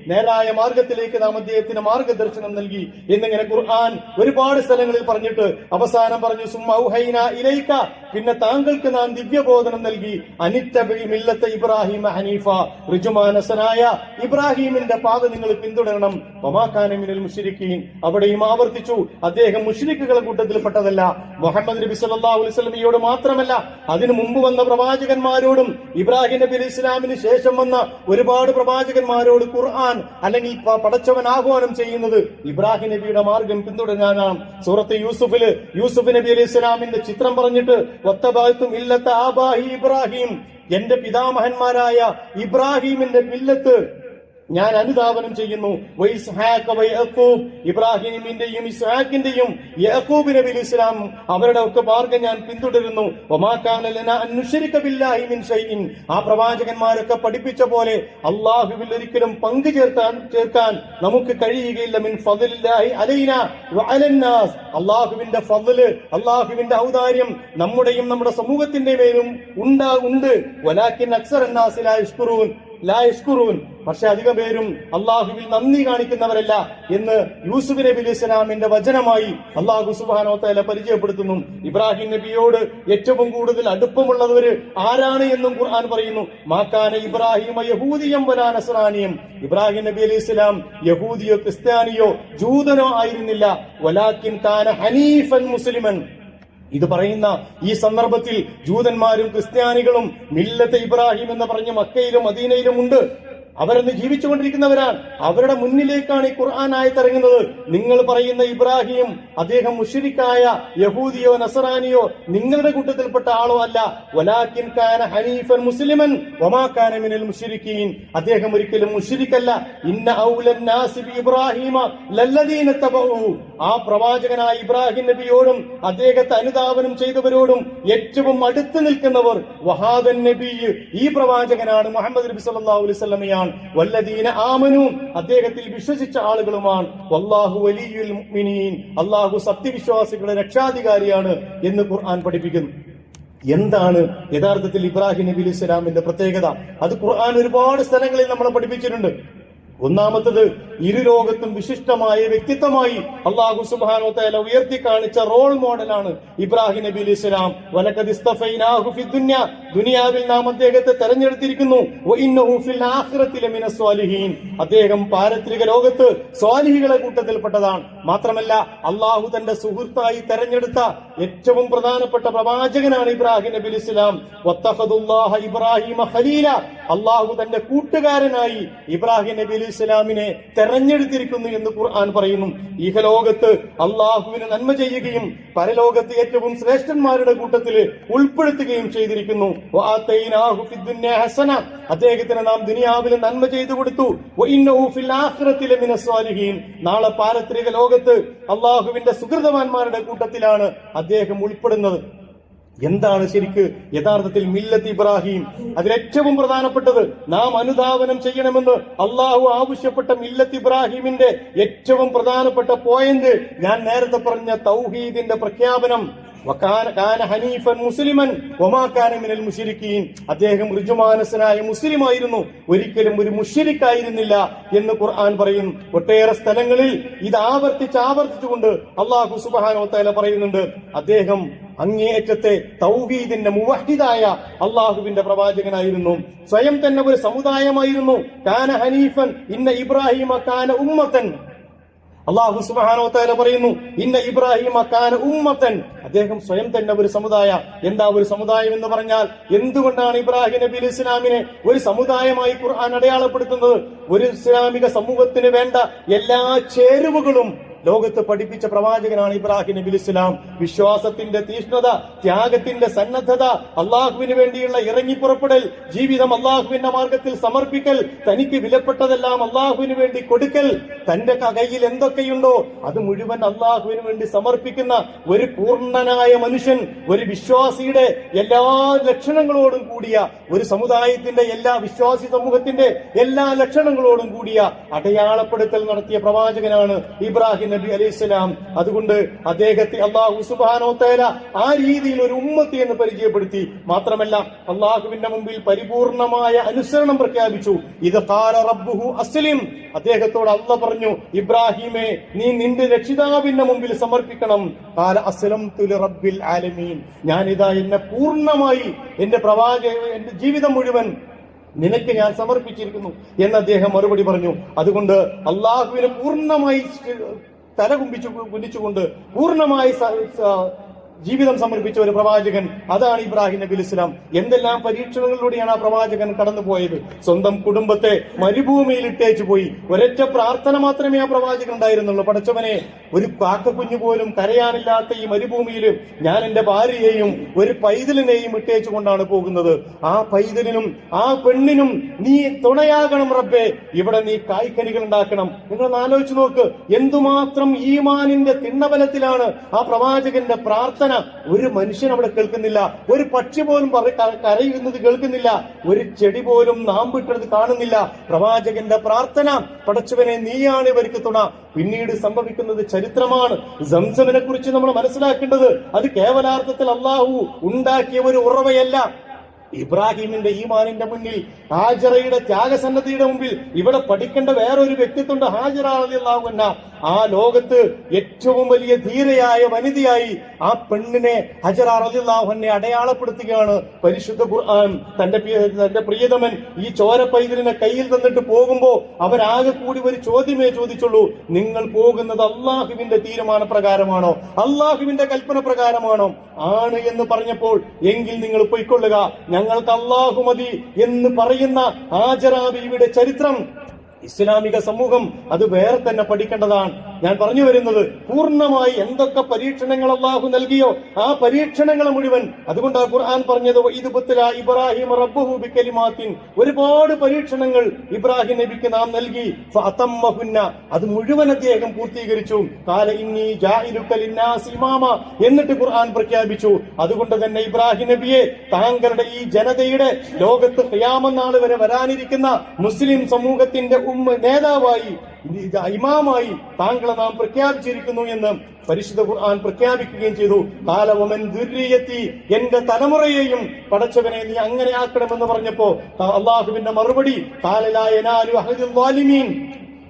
നേരായ മാർഗത്തിലേക്ക് നാം അദ്ദേഹത്തിന് മാർഗദർശനം നൽകി എന്നിങ്ങനെ ഖുർആൻ ഒരുപാട് സ്ഥലങ്ങളിൽ പറഞ്ഞിട്ട് അവസാനം പറഞ്ഞു സുമ്മൗഹൈന ഇലൈക, പിന്നെ താങ്കൾക്ക് നാം ദിവ്യബോധനം നൽകി. അനിത്തബി മില്ലത്ത ഇബ്രാഹിം ഹനീഫ, ഋജുമാനസനായ ഇബ്രാഹിമിന്റെ പാത നിങ്ങൾ പിന്തുടരണം. വമാ കാന മിനൽ മുശ്രിക്കീൻ, അവിടെയും ആവർത്തിച്ചു അദ്ദേഹം മുശ്രിക്കുകളുടെ കൂട്ടത്തിൽപ്പെട്ടതല്ല. മുഹമ്മദ് നബി സല്ലല്ലാഹു അലൈഹി വസല്ലമയോട് മാത്രമല്ല അതിനു മുമ്പ് വന്ന പ്രവാചകന്മാരോടും ഇബ്രാഹിം നബി ഇസ്ലാമിന് ശേഷം വന്ന ഒരുപാട് പ്രവാചകന്മാരോട് ഖുർആൻ അല്ലെങ്കിൽ പടച്ചവൻ ആഹ്വാനം ചെയ്യുന്നത് ഇബ്രാഹിം നബിയുടെ മാർഗം പിന്തുടരാനാണ്. സൂറത്ത് യൂസുഫില് യൂസുഫ് നബി അലൈഹി ഇസ്ലാമിന്റെ ചിത്രം പറഞ്ഞിട്ട് വത്തബഅതു മില്ലത്ത ആബാഹി ഇബ്രാഹിം, എന്റെ പിതാമഹന്മാരായ ഇബ്രാഹിമിന്റെ മില്ലത്ത് ഞാൻ അനുധാവനം ചെയ്യുന്നു. ഇബ്രാഹിമിന്റെയും ഇസ്ഹാഖിന്റെയും യഅഖൂബ് നബി അലൈഹി ഇസ്ലാം അവരുടെ ഒക്കെ മാർഗം ഞാൻ പിന്തുടരുന്നു. വമാ കാന ലനാ അൻ നുശ്രിക ബില്ലാഹി മിൻ ഷൈഇൻ, ആ പ്രവാചകന്മാരൊക്കെ പഠിപ്പിച്ച പോലെ അല്ലാഹുവിൽ ഒരിക്കലും പങ്കു ചേർക്കാൻ നമുക്ക് കഴിയുകയില്ല. മിൻ ഫദ്ലില്ലാഹി അലൈനാ വഅലന്നാസ്, അല്ലാഹുവിന്റെ ഫദ്ല്, അല്ലാഹുവിന്റെ ഔദാര്യം നമ്മുടെയും നമ്മുടെ സമൂഹത്തിന്റെ മേലും ഉണ്ട്. വലാകിൻ അക്സറന്നാസി ലാ യഷ്കുറൂൻ, പക്ഷെ അധികം പേരും അള്ളാഹുവിൽ നന്ദി കാണിക്കുന്നവരല്ല എന്ന് യൂസുഫ് നബി അലൈഹി സ്വലാമിന്റെ വചനമായി അള്ളാഹു സുബ്ഹാനഹു വ തആല പരിചയപ്പെടുത്തുന്നു. ഇബ്രാഹിം നബിയോട് ഏറ്റവും കൂടുതൽ അടുപ്പമുള്ളവര് ആരാണ് എന്നും ഖുർആൻ പറയുന്നു. മാകാന ഇബ്രാഹിം യഹൂദിയം വലാ നസ്രാനിയം, ഇബ്രാഹിം നബി അലൈഹി സ്വലാം യഹൂദിയോ ക്രിസ്ത്യാനിയോ ജൂതനോ ആയിരുന്നില്ല. വലാകിൻ കാന ഹനീഫൻ മുസ്ലിമൻ, ഇത് പറയുന്ന ഈ സന്ദർഭത്തിൽ ജൂതന്മാരും ക്രിസ്ത്യാനികളും മില്ലത്തെ ഇബ്രാഹിം എന്ന് പറഞ്ഞ് മക്കയിലും മദീനയിലും ഉണ്ട്. അവരെന്ന് ജീവിച്ചുകൊണ്ടിരിക്കുന്നവരാണ്. അവരുടെ മുന്നിലേക്കാണ് ഈ ഖുർആൻ ആയത്തിറങ്ങുന്നത്. നിങ്ങൾ പറയുന്ന ഇബ്രാഹിം അദ്ദേഹം മുശ്രിക്കായ യഹൂദിയോ നസറാനിയോ നിങ്ങളുടെ കൂട്ടത്തിൽപ്പെട്ട ആളോ അല്ല. വലാകിൻ കാന ഹനീഫൻ മുസ്ലിമൻ വമാ കാന മിനൽ മുശ്രിക്കീൻ, അദ്ദേഹം ഒരിക്കലും മുശ്രിക്കല്ല. ഇന്ന ഔലൻ നാസി ബി ഇബ്രാഹിമ ലല്ലദീന തബഉ, ആ പ്രവാചകനായ ഇബ്രാഹിം നബിയോടും അദ്ദേഹത്തെ അനുധാവനം ചെയ്തവരോടും ഏറ്റവും അടുത്ത് നിൽക്കുന്നവർ വഹാദൻ നബി, ഈ പ്രവാചകനാണ് മുഹമ്മദ് നബി സല്ലല്ലാഹു അലൈഹി വസല്ലമയാണ്. വല്ലദീന ആമനു, അദ്ദേഹത്തിൽ വിശ്വസിച്ച ആളുകളുമാണ്. വല്ലാഹു വലിയുൽ മുഅ്മിനീൻ, അല്ലാഹു സത്യവിശ്വാസികളുടെ രക്ഷാധികാരിയാണ് എന്ന് ഖുർആൻ പഠിപ്പിക്കുന്നു. എന്താണ് യഥാർത്ഥത്തിൽ ഇബ്രാഹിം നബി അലൈഹി സ്വലാമിന്റെ പ്രത്യേകത? അത് ഖുർആൻ ഒരുപാട് സ്ഥലങ്ങളിൽ നമ്മളെ പഠിപ്പിച്ചിട്ടുണ്ട്. ഒന്നാമത്തത്, ഇരു ലോകത്തും വിശിഷ്ടമായ വ്യക്തിത്വമായി അല്ലാഹു സുബ്ഹാനഹു വ തആല ഉയർത്തി കാണിച്ച റോൾ മോഡലാണ് ഇബ്രാഹിം നബി അലൈഹി സ്വലാം. വലഖദ് ഇസ്തഫൈനാഹു ഫിദ്ദുനിയ, ദുനിയാവിൽ നാം അദ്ദേഹത്തെ തെരഞ്ഞെടുത്തിരിക്കുന്നു. വഇന്നഹു ഫിൽ ആഖിറതി ലമിനസ് സ്വാലിഹീൻ, അദ്ദേഹം പാരത്രിക ലോകത്ത് സ്വാലിഹികളെ കൂട്ടത്തിൽപ്പെട്ടതാണ്. മാത്രമല്ല അല്ലാഹു തന്റെ സുഹൃത്തായി തെരഞ്ഞെടുത്ത ഏറ്റവും പ്രധാനപ്പെട്ട പ്രവാചകനാണ് ഇബ്രാഹിം നബി അലൈഹി സ്വലാം. വത്തഖദുല്ലാഹ ഇബ്രാഹിമ ഖലീല, അല്ലാഹു തന്റെ കൂട്ടുകാരനായി ഇബ്രാഹിം നബി അലൈഹി സ്വലാമിനെ തെരഞ്ഞെടുത്തിരിക്കുന്നു എന്ന് ഖുർആൻ പറയുന്നു. ഇഹലോകത്ത് അള്ളാഹുവിന് നന്മ ചെയ്യുകയും പരലോകത്ത് ഏറ്റവും ശ്രേഷ്ഠന്മാരുടെ കൂട്ടത്തിൽ ഉൾപ്പെടുത്തുകയും ചെയ്തിരിക്കുന്നു. അദ്ദേഹത്തിന് നാം ദുനിയാവിൽ നന്മ ചെയ്തു കൊടുത്തു. നാളെ പാരത്രിക ലോകത്ത് അള്ളാഹുവിന്റെ സുഹൃതവാന്മാരുടെ കൂട്ടത്തിലാണ് അദ്ദേഹം ഉൾപ്പെടുന്നത്. എന്താണ് ശരിക്ക് യഥാർത്ഥത്തിൽ മില്ലത്ത് ഇബ്രാഹിം? അതിലേറ്റവും പ്രധാനപ്പെട്ടത് നാം അനുധാവനം ചെയ്യണമെന്ന് അള്ളാഹു ആവശ്യപ്പെട്ട മില്ലത്ത് ഇബ്രാഹിമിന്റെ ഏറ്റവും പ്രധാനപ്പെട്ട പോയിന്റ് ഞാൻ നേരത്തെ പറഞ്ഞ തൗഹീദിന്റെ പ്രഖ്യാപനം. കാന ഹനീഫൻ മുസ്ലിമൻ വമാ കാന മിനൽ മുശ്രിക്കീൻ, അദ്ദേഹം ഋജുമാനസനായ മുസ്ലിമായിരുന്നു, ഒരിക്കലും ഒരു മുശ്രിക്കായിരുന്നില്ല എന്ന് ഖുർആൻ പറയുന്നു. ഒട്ടേറെ സ്ഥലങ്ങളിൽ ഇത് ആവർത്തിച്ചുകൊണ്ട് അല്ലാഹു സുബ്ഹാനഹു വ തആല പറയുന്നുണ്ട്. അദ്ദേഹം അങ്ങേയറ്റത്തെ തൗഹീദിന്റെ മുവഹിദായ അള്ളാഹുവിന്റെ പ്രവാചകനായിരുന്നു. സ്വയം തന്നെ ഒരു സമുദായമായിരുന്നു. കാന ഹനീഫൻ ഇന്ന ഇബ്രാഹിമ കാന ഉമ്മത്തൻ, അല്ലാഹു സുബ്ഹാനഹു വ തആല പറയുന്നു, ഇന്ന ഇബ്രാഹിമ കാന ഉമ്മത്തൻ, അദ്ദേഹം സ്വയം തന്നെ ഒരു സമുദായ. എന്താ ഒരു സമുദായം എന്ന് പറഞ്ഞാൽ? എന്തുകൊണ്ടാണ് ഇബ്രാഹിം നബി അലൈഹി ഇസ്ലാമിനെ ഒരു സമുദായമായി ഖുർആൻ അടയാളപ്പെടുത്തുന്നത്? ഒരു ഇസ്ലാമിക സമൂഹത്തിന് വേണ്ട എല്ലാ ചേരുവകളും ലോകത്ത് പഠിപ്പിച്ച പ്രവാചകനാണ് ഇബ്രാഹിം നബി ഇസ്ലാം. വിശ്വാസത്തിന്റെ തീഷ്ണത, ത്യാഗത്തിന്റെ സന്നദ്ധത, അള്ളാഹുവിന് വേണ്ടിയുള്ള ഇറങ്ങിപ്പുറപ്പെടൽ, ജീവിതം അള്ളാഹുവിന്റെ മാർഗത്തിൽ സമർപ്പിക്കൽ, തനിക്ക് വിലപ്പെട്ടതെല്ലാം അള്ളാഹുവിന് വേണ്ടി കൊടുക്കൽ, തന്റെ കയ്യിൽ എന്തൊക്കെയുണ്ടോ അത് മുഴുവൻ അള്ളാഹുവിന് വേണ്ടി സമർപ്പിക്കുന്ന ഒരു പൂർണ്ണനായ മനുഷ്യൻ, ഒരു വിശ്വാസിയുടെ എല്ലാ ലക്ഷണങ്ങളോടും കൂടിയ, ഒരു സമുദായത്തിന്റെ എല്ലാ വിശ്വാസി സമൂഹത്തിന്റെ എല്ലാ ലക്ഷണങ്ങളോടും കൂടിയ അടയാളപ്പെടുത്തൽ നടത്തിയ പ്രവാചകനാണ് ഇബ്രാഹിം നബി അലൈഹിസ്സലാം. അതുകൊണ്ട് അദ്ദേഹത്തെ അല്ലാഹു സുബ്ഹാനഹു വ തആല ആ രീതിയിൽ ഒരു ഉമ്മത്തി എന്ന് പരിചയപ്പെടുത്തി. മാത്രമല്ല അല്ലാഹുവിന്റെ മുമ്പിൽ പരിപൂർണമായ അനുസരണം പ്രഖ്യാപിച്ചു. ഇത് ഖാല റബ്ബുഹു അസ്ലിം, അദ്ദേഹത്തോട് അല്ലാഹ് പറഞ്ഞു, ഇബ്രാഹിമേ നീ നിന്റെ രക്ഷിതാവിന്റെ മുമ്പിൽ സമർപ്പിക്കണം. ഖാല അസ്ലംതു ലിറബ്ബിൽ ആലമീൻ, ഞാനിതാ എന്നെ പൂർണ്ണമായി എന്റെ എന്റെ ജീവിതം മുഴുവൻ നിനക്ക് ഞാൻ സമർപ്പിച്ചിരിക്കുന്നു എന്ന് അദ്ദേഹം മറുപടി പറഞ്ഞു. അതുകൊണ്ട് അള്ളാഹുവിനെ പൂർണ്ണമായി തല കുനിച്ചുകൊണ്ട് പൂർണ്ണമായി ജീവിതം സമർപ്പിച്ച ഒരു പ്രവാചകൻ, അതാണ് ഇബ്രാഹിം നബി ഇസ്ലാം. എന്തെല്ലാം പരീക്ഷണങ്ങളിലൂടെയാണ് ആ പ്രവാചകൻ കടന്നുപോയത്. സ്വന്തം കുടുംബത്തെ മരുഭൂമിയിൽ ഇട്ടേച്ചു പോയി. ഒരൊറ്റ പ്രാർത്ഥന മാത്രമേ ആ പ്രവാചകൻ ഉണ്ടായിരുന്നുള്ളൂ. പടച്ചവനെ, ഒരു കാക്കക്കുഞ്ഞു പോലും കരയാനില്ലാത്ത ഈ മരുഭൂമിയിൽ ഞാൻ എന്റെ ഭാര്യയെയും ഒരു പൈതലിനെയും ഇട്ടേച്ചു കൊണ്ടാണ് പോകുന്നത്. ആ പൈതലിനും ആ പെണ്ണിനും നീ തുണയാകണം റബ്ബേ, ഇവിടെ നീ കായ്ക്കനികൾ ഉണ്ടാക്കണം. നിങ്ങളൊന്ന് ആലോചിച്ച് നോക്ക്, എന്തുമാത്രം ഈമാനിന്റെ തിണ്ണബലത്തിലാണ് ആ പ്രവാചകന്റെ പ്രാർത്ഥന. ഒരു മനുഷ്യൻ അവിടെ കേൾക്കുന്നില്ല, ഒരു പക്ഷി പോലും കരയുന്നത് കേൾക്കുന്നില്ല, ഒരു ചെടി പോലും നാമ്പിട്ടത് കാണുന്നില്ല. പ്രവാചകന്റെ പ്രാർത്ഥന, പടച്ചവനെ നീയാണ് ഇവർക്ക് തുണ. പിന്നീട് സംഭവിക്കുന്നത് ചരിത്രമാണ്. സംസമിനെ കുറിച്ച് നമ്മൾ മനസ്സിലാക്കേണ്ടത്, അത് കേവലാർത്ഥത്തിൽ അല്ലാഹു ഉണ്ടാക്കിയ ഒരു ഉറവയല്ല. ഇബ്രാഹിമിന്റെ ഈമാനിന്റെ മുന്നിൽ, ഹാജറയുടെ ത്യാഗസന്നദ്ധയുടെ മുമ്പിൽ ഇവിടെ പഠിക്കേണ്ട വേറൊരു വ്യക്തിത്വമുണ്ട്, ഹാജറ റളിയല്ലാഹു അൻഹ. ആ ലോകത്ത് ഏറ്റവും വലിയ ധീരയായ വനിതയായി ആ പെണ്ണിനെ ഹജറ റളിയല്ലാഹു അൻഹയെ അടയാളപ്പെടുത്തുകയാണ് പരിശുദ്ധ ഖുർആൻ. തന്റെ പ്രിയതമൻ ഈ ചോര പൈതലിനെ കയ്യിൽ തന്നിട്ട് പോകുമ്പോ അവരാകെ കൂടി ഒരു ചോദ്യമേ ചോദിച്ചുള്ളൂ, നിങ്ങൾ പോകുന്നത് അള്ളാഹുവിന്റെ തീരുമാന പ്രകാരമാണോ, അള്ളാഹുവിന്റെ കൽപ്പന പ്രകാരമാണോ? ആണ് എന്ന് പറഞ്ഞപ്പോൾ, എങ്കിൽ നിങ്ങൾ പൊയ്ക്കൊള്ളുക, ഞങ്ങൾക്ക് അള്ളാഹു മതി എന്ന് പറയുന്ന ഹാജറ ബീവിയുടെ ചരിത്രം ഇസ്ലാമിക സമൂഹം അത് വേറെ തന്നെ പഠിക്കേണ്ടതാണ്. ഞാൻ പറഞ്ഞു വരുന്നത്, പൂർണ്ണമായി എന്തൊക്കെ പരീക്ഷണങ്ങൾ അല്ലാഹു നൽകിയോ ആ പരീക്ഷണങ്ങൾ മുഴുവൻ, അതുകൊണ്ടാണ് ഖുർആൻ പറഞ്ഞത്, ഇത് ബുത്തല ഇബ്രാഹിം റബ്ബുഹു ബികലിമാത്തിൻ, ഒരുപാട് പരീക്ഷണങ്ങൾ ഇബ്രാഹിം നബിക്ക് നാം നൽകി. ഫഅതമ്മഹുന്ന, അത് മുഴുവൻ അദ്ദേഹം പൂർത്തീകരിച്ചു. ഖാല ഇന്നി ജാഇലുക ലിന്നാസി ഇമാമ, എന്നിട്ട് ഖുർആൻ പ്രഖ്യാപിച്ചു, അതുകൊണ്ട് തന്നെ ഇബ്രാഹിം നബിയെ താങ്കളുടെ ഈ ജനതയുടെ ലോകത്ത് ഖിയാമത്ത് നാൾ വരെ വരാനിരിക്കുന്ന മുസ്ലിം സമൂഹത്തിന്റെ നേതാവായി, ഇമാമായി താങ്കളെ നാം പ്രഖ്യാപിച്ചിരിക്കുന്നു എന്ന് പരിശുദ്ധ ഖുർആൻ പ്രഖ്യാപിക്കുകയും ചെയ്തു. കാലവമൻ ദുർരിയത്തി, എന്റെ തലമുറയെയും പടച്ചവനെ നീ അങ്ങനെ ആക്കണമെന്ന് പറഞ്ഞപ്പോ അള്ളാഹുവിന്റെ മറുപടി, കാലലാ യനാലു അഹദുൽ വാലിമീൻ,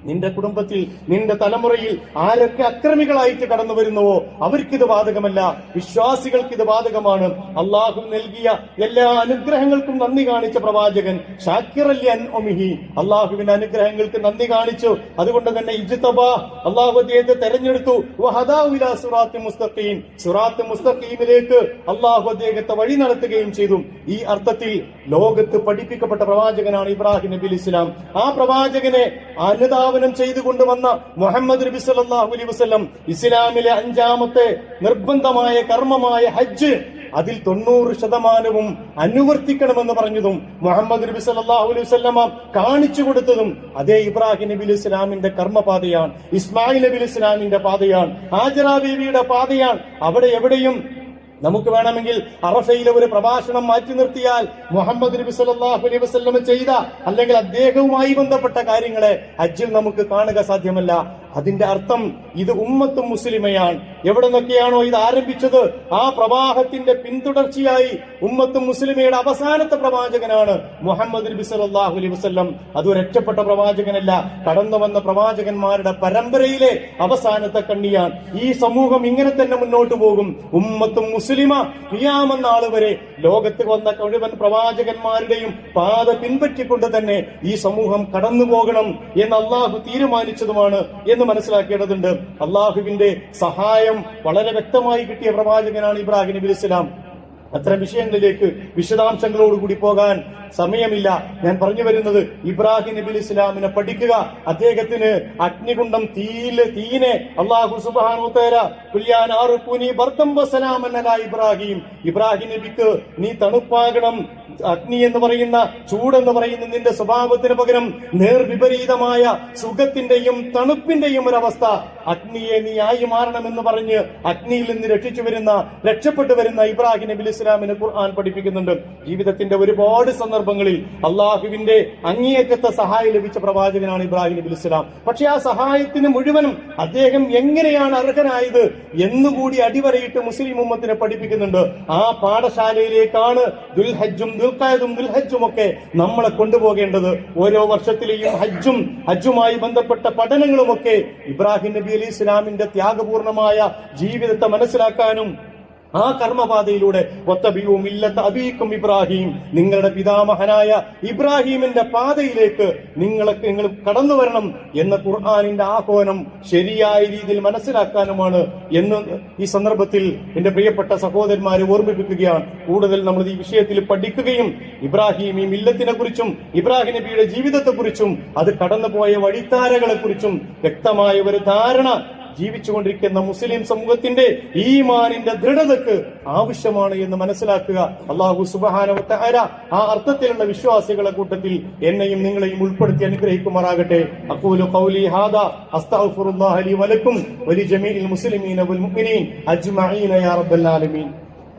നിന്റെ കുടുംബത്തിൽ നിന്റെ തലമുറയിൽ ആരൊക്കെ അക്രമികളായിട്ട് കടന്നു വരുന്നുവോ അവർക്കിത് ബാധകമല്ല, വിശ്വാസികൾക്ക് ഇത് ബാധകമാണ്. അള്ളാഹു നൽകിയ എല്ലാ അനുഗ്രഹങ്ങൾക്കും നന്ദി കാണിച്ച പ്രവാചകൻ ഷാക്കിറല്ലി അൻഉമിഹി, അള്ളാഹുവിന്റെ അനുഗ്രഹങ്ങൾക്ക് നന്ദി കാണിച്ചു. അതുകൊണ്ട് തന്നെ ഇജ്തബാ, അള്ളാഹു അദ്ദേഹത്തെ തെരഞ്ഞെടുത്തു. വഹദാഹു ഇലാ സിറാത്തി മുസ്തഖീം, സിറാത്ത് മുസ്തഖീമിലേക്ക് അള്ളാഹു അദ്ദേഹത്തെ വഴി നടത്തുകയും ചെയ്തു. ഈ അർത്ഥത്തിൽ ലോകത്ത് പഠിപ്പിക്കപ്പെട്ട പ്രവാചകനാണ് ഇബ്രാഹിം നബി ഇസ്ലാം. ആ പ്രവാചകനെ അനുദാപനം ചെയ്തുകൊണ്ടുവന്ന മുഹമ്മദ് നബി സല്ലല്ലാഹു അലൈഹി വസല്ലം ഇസ്ലാമിലെ 5ാമത്തെ നിർബന്ധമായ കർമ്മമായ ഹജ്ജ്, അതിൽ 90% അനുവർത്തിക്കണമെന്ന് പറഞ്ഞതും മുഹമ്മദ് നബി സല്ലല്ലാഹു അലൈഹി വസല്ലം കാണിച്ചു കൊടുത്തതും അതേ ഇബ്രാഹിം നബി ഇസ്ലാമിന്റെ കർമ്മപാതയാണ്, ഇസ്മായിൽ നബി ഇസ്ലാമിന്റെ പാതയാണ്, ഹാജറ ബീവിയുടെ പാതയാണ്. അവിടെ എവിടെയും നമുക്ക് വേണമെങ്കിൽ അറഫയിലെ ഒരു പ്രഭാഷണം മാറ്റി നിർത്തിയാൽ മുഹമ്മദ് നബി സല്ലല്ലാഹു അലൈഹി വസല്ലം ചെയ്ത അല്ലെങ്കിൽ അദ്ദേഹവുമായി ബന്ധപ്പെട്ട കാര്യങ്ങളെ ഹജ്ജിൽ നമുക്ക് കാണുക സാധ്യമല്ല. അതിന്റെ അർത്ഥം ഇത് ഉമ്മത്തും മുസ്ലിമയാണ്. എവിടെ നിന്നൊക്കെയാണോ ഇത് ആരംഭിച്ചത് ആ പ്രവാഹത്തിന്റെ പിന്തുടർച്ചയായി ഉമ്മത്തും മുസ്ലിമയുടെ അവസാനത്തെ പ്രവാചകനാണ് മുഹമ്മദ് നബി സല്ലല്ലാഹു അലൈഹി വസല്ലം. അത് ഒരൊറ്റപ്പെട്ട പ്രവാചകനല്ല, കടന്നു വന്ന പ്രവാചകന്മാരുടെ പരമ്പരയിലെ അവസാനത്തെ കണ്ണിയാണ്. ഈ സമൂഹം ഇങ്ങനെ തന്നെ മുന്നോട്ട് പോകും. ഉമ്മത്തും മുസ്ലിമ ഖിയാമത്ത് നാൾ വരെ ലോകത്ത് വന്ന മുഴുവൻ പ്രവാചകന്മാരുടെയും പാത പിൻപറ്റിക്കൊണ്ട് തന്നെ ഈ സമൂഹം കടന്നു പോകണം എന്ന് അള്ളാഹു തീരുമാനിച്ചതുമാണ് എന്ന് എന്ന് മനസ്സിലാക്കേണ്ടതുണ്ട്. അള്ളാഹുവിന്റെ സഹായം വളരെ വ്യക്തമായി കിട്ടിയ പ്രവാചകനാണ് ഇബ്രാഹിം നബി അലൈഹിസ്സലാം. അത്തരം വിഷയങ്ങളിലേക്ക് വിശദാംശങ്ങളോടുകൂടി പോകാൻ സമയമില്ല. ഞാൻ പറഞ്ഞു വരുന്നത്, ഇബ്രാഹിം നബി ഇസ്ലാമിനെ പഠിക്കുക. അദ്ദേഹത്തിന് അഗ്നികുണ്ഡം തീയിനെ അല്ലാഹു സുബ്ഹാനഹു വതആല ഇബ്രാഹിം നബിക്ക് നീ തണുപ്പാകണം, അഗ്നി എന്ന് പറയുന്ന ചൂടെന്ന് പറയുന്ന നിന്റെ സ്വഭാവത്തിന് പകരം നേർവിപരീതമായ സുഖത്തിന്റെയും തണുപ്പിന്റെയും ഒരവസ്ഥ അഗ്നിയെ നീ ആയി മാറണമെന്ന് പറഞ്ഞ് അഗ്നിയിൽ നിന്ന് രക്ഷപ്പെട്ടു വരുന്ന ഇബ്രാഹിം നബി ഇസ്ലാമിനെ ഖുർആൻ പഠിപ്പിക്കുന്നുണ്ട്. ജീവിതത്തിന്റെ ഒരുപാട് സന്ദർഭങ്ങളിൽ അള്ളാഹുവിന്റെ അങ്ങേയറ്റത്തെ സഹായം ലഭിച്ച പ്രവാചകനാണ് ഇബ്രാഹിം നബി ഇസ്ലാം. പക്ഷെ ആ സഹായത്തിന് മുഴുവനും അദ്ദേഹം എങ്ങനെയാണ് അർഹനായത് എന്നുകൂടി അടിവരയിട്ട് മുസ്ലിം ഉമ്മത്തിനെ പഠിപ്പിക്കുന്നുണ്ട്. ആ പാഠശാലയിലേക്കാണ് ദുൽഹജ്ജും ദുൽഹജ്ജും ഒക്കെ നമ്മളെ കൊണ്ടുപോകേണ്ടത്. ഓരോ വർഷത്തിലെയും ഹജ്ജുമായി ബന്ധപ്പെട്ട പഠനങ്ങളുമൊക്കെ ഇബ്രാഹിം നബി അലൈഹി ഇസ്ലാമിന്റെ ത്യാഗപൂർണമായ ജീവിതത്തെ മനസ്സിലാക്കാനും ആ കർമ്മപാതയിലൂടെ അബീക്കും ഇബ്രാഹിം, നിങ്ങളുടെ പിതാമഹനായ ഇബ്രാഹിമിന്റെ പാതയിലേക്ക് നിങ്ങൾ കടന്നു വരണം എന്ന ഖുർആനിന്റെ ആഹ്വാനം ശരിയായ രീതിയിൽ മനസ്സിലാക്കാനുമാണ് എന്ന് ഈ സന്ദർഭത്തിൽ എന്റെ പ്രിയപ്പെട്ട സഹോദരന്മാരെ ഓർമ്മിപ്പിക്കുകയാണ്. കൂടുതൽ നമ്മൾ ഈ വിഷയത്തിൽ പഠിക്കുകയും ഇബ്രാഹിം ഈ മില്ലത്തിനെ കുറിച്ചും ഇബ്രാഹിം നബിയുടെ ജീവിതത്തെക്കുറിച്ചും അത് കടന്നുപോയ വഴിത്താരകളെ കുറിച്ചും വ്യക്തമായ ഒരു ധാരണ ജീവിച്ചുകൊണ്ടിരിക്കുന്ന മുസ്ലിം സമൂഹത്തിന്റെ ഈമാനിന്റെ ദൃഢതക്ക് ആവശ്യമാണ് എന്ന് മനസ്സിലാക്കുക. അല്ലാഹു സുബ്ഹാനഹു വ തആല ആ അർത്ഥത്തിലുള്ള വിശ്വാസികളെ കൂട്ടത്തിൽ എന്നെയും നിങ്ങളെയും ഉൾപ്പെടുത്തി അനുഗ്രഹിക്കുമാറാകട്ടെ. അഖൂലു ഖൗലി ഹാദാ അസ്തഗ്ഫിറുല്ലാഹ ലി വലക്കും വലി ജമീഇൽ മുസ്ലിമീന വൽ മുഅ്മിനീൻ അജ്മഈന യാ റബ്ബൽ ആലമീൻ.